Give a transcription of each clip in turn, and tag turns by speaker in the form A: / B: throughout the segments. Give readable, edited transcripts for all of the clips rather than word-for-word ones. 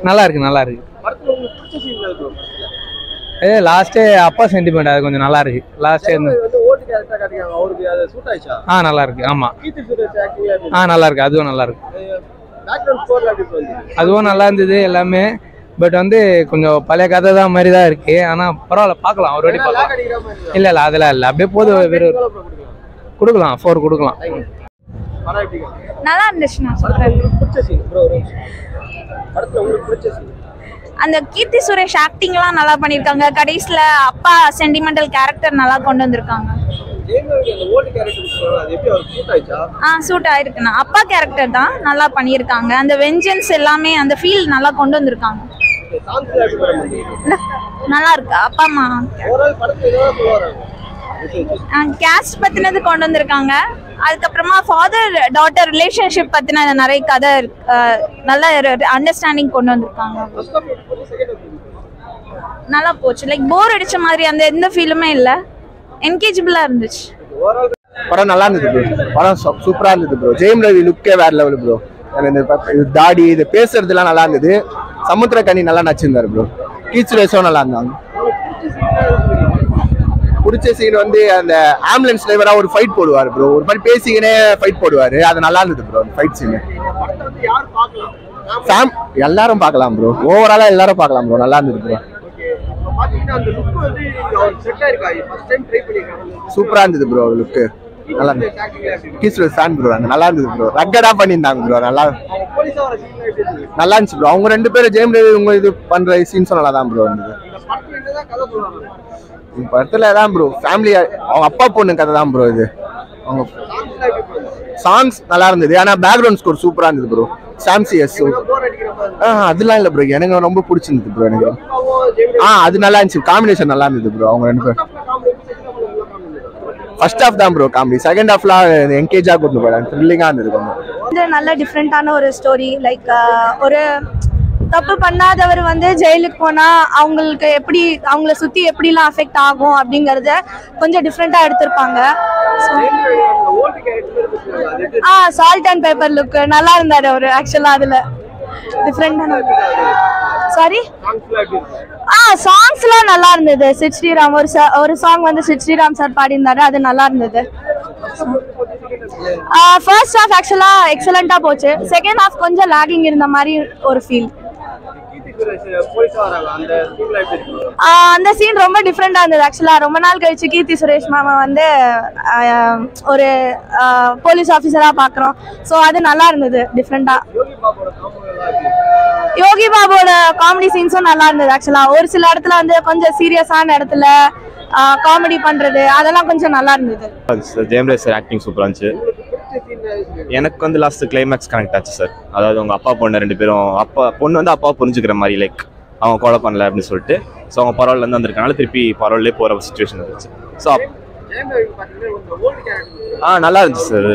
A: நல்லா இருக்கு நல்லா இருக்கு. லாஸ்ட்டு அப்பா சென்டிமெண்ட் அது கொஞ்சம் நல்லா இருக்கு. லாஸ்ட்டு நல்லா இருக்கு. ஆமாம் நல்லா இருக்கு. அதுவும் நல்லா இருக்கு. அதுவும் நல்லா இருந்தது எல்லாமே. பட் வந்து கொஞ்சம் பழைய கதை தான் மாதிரி தான் இருக்கு. ஆனால் பரவாயில்ல, பார்க்கலாம் ஒரு வாட்டி பார்க்கலாம். இல்லை இல்லை அதெல்லாம் இல்லை, அப்படியே போது. வெறும் கொடுக்கலாம் 4 கொடுக்கலாம்.
B: நல்லா இருந்துச்சுண்ணா. அந்த கீர்த்தி சுரேஷ் ஆக்டிங்லாம் நல்லா பண்ணியிருக்காங்க. கடைசியில் அப்பா சென்டிமெண்டல் கேரக்டர் நல்லா கொண்டு வந்திருக்காங்க. சூட் ஆயிருக்குண்ணா. அப்பா கேரக்டர் தான் நல்லா பண்ணியிருக்காங்க. அந்த வெஞ்சன்ஸ் எல்லாமே அந்த ஃபீல் நல்லா கொண்டு வந்திருக்காங்க. நல்லா இருக்கு. அப்பா அம்மா கேஸ்ட் பத்தினது கொண்டு வந்திருக்காங்க. அதுக்கப்புறமா ஃபாதர் டாட்டர் ரிலேஷன்ஷிப் பத்தின நிறைய கதை நல்ல அண்டர்ஸ்டாண்டிங் கொண்டு வந்திருக்காங்க. நல்லா போச்சு. லைக் போர் அடிச்ச மாதிரி அந்த எந்த ஃபீலுமே இல்லை. என்கேஜபிளா இருந்துச்சு.
C: படம் நல்லா இருந்தது ப்ரோ. படம் சூப்பரா இருந்தது ப்ரோ. ஜெயம் ரவி லுக்கே வேற லெவல் ப்ரோ. இந்த தாடி இது பேசுறதுலாம் நல்லா இருந்தது. சமுத்திரக்கனி நல்லா நச்சிருந்தாரு ப்ரோ. கீர்த்தி சுரேஷும் நல்லா இருந்தாங்க. பிடிச்ச சீன் வந்து அந்த ஆம்புலன்ஸ் டிரைவரா ஒரு ஃபைட் போடுவார் ப்ரோ. ஒரு மாதிரி பேசிக்கினே ஃபைட் போடுவாரு. அது நல்லா இருந்தது ப்ரோ. அந்த ஃபைட் சீன் எல்லாரும் பார்க்கலாம் ப்ரோ. ஓவராலா எல்லாரும் பார்க்கலாம் ப்ரோ. நல்லா இருந்தது ப்ரோ. சூப்பரா இருந்தது ப்ரோ. லுக்கு நல்லா இருந்தது. கீர்த்தி ஃபேன் ப்ரோ. நல்லா இருந்தது ப்ரோ. ரக்கடா பண்ணியிருந்தாங்க ப்ரோ. நல்லா இருந்துச்சு ப்ரோ. அவங்க 2 பேரும் ஜெயம் ரவி இவங்க இது பண்ற சீன்ஸும் நல்லா தான் ப்ரோ இருந்தது. படத்துல தான் ப்ரோ ஃபேமிலி அவங்க அப்பா பொண்ணு கதை தான் ப்ரோ. இது அவங்க சாங்ஸ் நல்லா இருந்தது. ஆனா பேக்ரவுண்ட் ஸ்கோர் சூப்பரா இருந்தது ப்ரோ. சாம்சிஎஸ் அதெல்லாம் இல்லை ப்ரோ. எனக்கு ரொம்ப பிடிச்சிருந்தது ப்ரோ. எனக்கு அது நல்லா இருந்துச்சு. காம்பினேஷன் நல்லா இருந்தது ப்ரோ. அவங்க 2 பேரும் ஃபர்ஸ்ட் ஹாஃப் தான் ப்ரோ காமெடி. செகண்ட் ஹாஃப்லாம் என்கேஜா கொண்டு போயிடாங்க. த்ரில்லிங்கா இருந்தது கொஞ்சம்.
B: நல்ல டிஃப்ரெண்டான ஒரு ஸ்டோரி. லைக் ஒரு தப்பு பண்ணாதவர் வந்து ஜெயிலுக்கு போனா அவங்களுக்கு எப்படி அவங்கள சுத்தி எப்படிலாம் அஃபெக்ட் ஆகும் அப்படிங்கறத கொஞ்சம் டிஃப்ரெண்டா எடுத்திருப்பாங்க. சால்ட் அண்ட் பேப்பர் லுக் நல்லா இருந்தாரு அவரு. ஆக்சுவலா அதுல டிஃப்ரெண்டான சாரி சாங்ஸ்லாம் நல்லா இருந்தது. சித் ஸ்ரீராம் ஒரு சாங் வந்து சித் ஸ்ரீராம் சார் பாடியிருந்தாரு. அது நல்லா இருந்தது. ஃபர்ஸ்ட் ஹாஃப் ஆக்சுவலா எக்ஸலண்டா போச்சு. செகண்ட் ஹாஃப் கொஞ்சம் லாகிங் இருந்த மாதிரி ஒரு ஃபீல். அந்த சீன் ரொம்ப டிஃப்ரெண்டா இருந்தது. ஆக்சுவலா ரொம்ப நாள் கழிச்சு கீர்த்தி சுரேஷ் மாமா வந்து ஒரு போலீஸ் ஆஃபீஸரா பாக்குறோம். ஸோ அது நல்லா இருந்தது டிஃப்ரெண்டா. யோகி பாபுவோட காமெடி சீன்ஸும் நல்லா இருந்தது. ஆக்சுவலா ஒரு சில இடத்துல வந்து கொஞ்சம் சீரியஸான இடத்துல காமெடி பண்றது அதெல்லாம் கொஞ்சம் நல்லா இருந்தது.
D: ஜெயம் ரவி சார் ஆக்டிங் சூப்பரா இருந்துச்சு. எனக்கு வந்து லாஸ்ட் கிளைமேக்ஸ் கனெக்ட் ஆச்சு சார். அதாவது அவங்க அப்பா பொண்ணு 2 பேரும் பொண்ணு வந்து அப்பாவை புரிஞ்சுக்கிற மாதிரி லைக் அவங்க கொலை பண்ணல அப்படின்னு சொல்லிட்டு. ஸோ அவங்க பரவாயில்ல இருந்து வந்திருக்கனால திருப்பி பரவாயில்லே போகிற சுச்சுவேஷன் இருந்துச்சு. ஸோ நல்லா இருந்துச்சு சார்.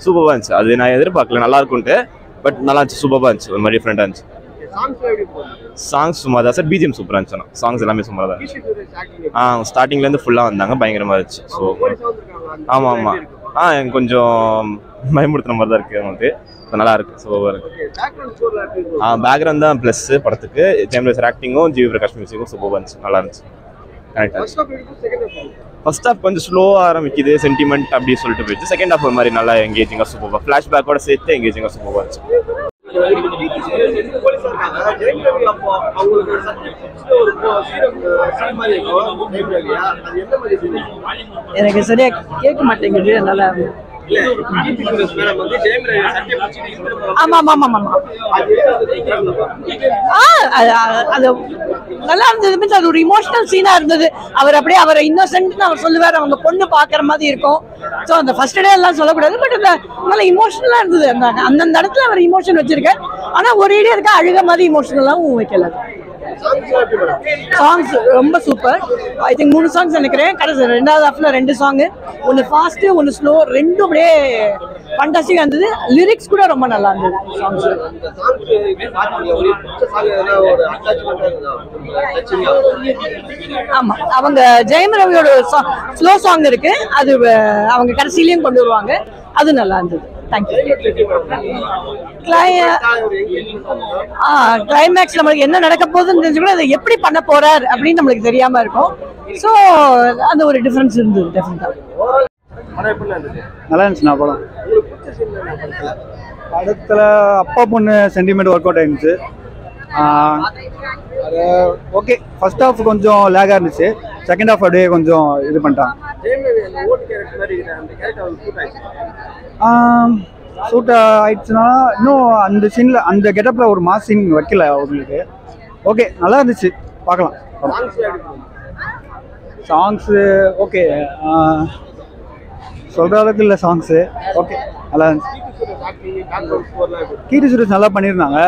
D: சூப்பராக இருந்துச்சு. அது நான் எதிர்பார்க்கல நல்லா இருக்கும்ட்டு. பட் நல்லா இருந்துச்சு. சூப்பராக இருந்துச்சு. ஒரு மாதிரி டிஃப்ரெண்டாக இருந்துச்சு. சாங்ஸ் சும்மா தான் சார். பிஜிஎம் சூப்பராக இருந்துச்சு. சாங்ஸ் எல்லாமே சும்மா தான் இருந்துச்சு. ஸ்டார்டிங்லேருந்து ஃபுல்லாக வந்தாங்க. பயங்கரமாக இருந்துச்சு. ஸோ ஆமாம் எனக்கு கொஞ்சம் பயமுறுத்துற மாதிரி தான் இருக்குது அவங்களுக்கு. நல்லா இருக்கு. சூப்பராக இருக்கு. பேக்ரவுண்ட் தான் ப்ளஸ் படத்துக்கு. ஜெயம் ரவி சார் ஆக்டிங்கும் ஜிவி பிரகாஷ் மியூசிக்கும் சூப்பராக இருந்துச்சு. நல்லா இருந்துச்சு. ஃபர்ஸ்ட் ஹாஃப் கொஞ்சம் ஸ்லோவாக ஆரம்பிக்குது. சென்டிமெண்ட் அப்படி சொல்லிட்டு போயிடுச்சு. செகண்ட் ஹாஃப் ஒரு மாதிரி நல்லா எங்கேஜிங்காக சூப்பராக ஃப்ளாஷ்பேக்கோட சேர்த்து எங்கேஜிங்காக சூப்பராக இருந்துச்சு.
E: எனக்கு சரியா கேட்க மாட்டேங்குது. நல்லா ஆமா ஆமா ஆமா ஆமா அது நல்லா இருந்தது. அது ஒரு இமோஷனல் சீனா இருந்தது. அவர் அப்படியே அவரை இன்னோசென்ட் அவர் சொல்லுவார். அவங்க பொண்ணு பாக்குற மாதிரி இருக்கும். ஸோ அந்த ஃபர்ஸ்ட் டே எல்லாம் சொல்லக்கூடாது. பட் நல்ல இமோஷனலா இருந்தது. அந்தந்த இடத்துல அவர் இமோஷன் வச்சிருக்காரு. ஆனா ஒரேடியா இருக்க அழுக மாதிரி இமோஷனலாவும் வைக்கல. சாங்ஸ் ரொம்ப சூப்பர். ஐ திங்க் 3 சாங்ஸ் நினைக்கிறேன். கடைசி 2வது ஹாஃப்ல 2 சாங், ஒன்னு ஃபாஸ்ட் ஒன்னு ஸ்லோ, ரெண்டும் அப்படியே ஃபண்டாஸ்டிக்கா இருந்தது. லிரிக்ஸ் கூட ரொம்ப நல்லா இருந்தது சாங்ஸ். ஆமா அவங்க ஜெயம் ரவியோட ஸ்லோ சாங் இருக்கு. அது அவங்க கடைசியிலயும் கொண்டு வருவாங்க. அது நல்லா இருந்தது. தேங்க்யூ. கிளைமேக்ஸ் நம்மளுக்கு என்ன நடக்க போகுதுன்னு தெரிஞ்சு கூட அதை எப்படி பண்ண போறார் அப்படின்னு நம்மளுக்கு தெரியாம இருக்கும். ஸோ அந்த ஒரு டிஃபரன்ஸ் இருந்தது டெஃபினட்டா.
F: நல்லா இருந்துச்சுண்ணா படம். படத்துல அப்பா பொண்ணு சென்டிமெண்ட் ஒர்க் அவுட் ஆயிருந்துச்சு. ஓகே, ஃபர்ஸ்ட் ஹாஃப் கொஞ்சம் லேகாக இருந்துச்சு, செகண்ட் ஹாஃப் அப்படியே கொஞ்சம் இது பண்ணிட்டான். சூட் ஆயிடுச்சுன்னா இன்னும் அந்த சீனில் அந்த கெட்டப்பில் ஒரு மாஸ் சீன் வைக்கல அவங்களுக்கு. ஓகே, நல்லா இருந்துச்சு, பார்க்கலாம். சாங்ஸு ஓகே, சொல்கிற அளவுக்கு இல்லை சாங்ஸு. ஓகே, நல்லா இருந்துச்சு. கீர்த்தி சுரேஷ் நல்லா பண்ணியிருந்தாங்க.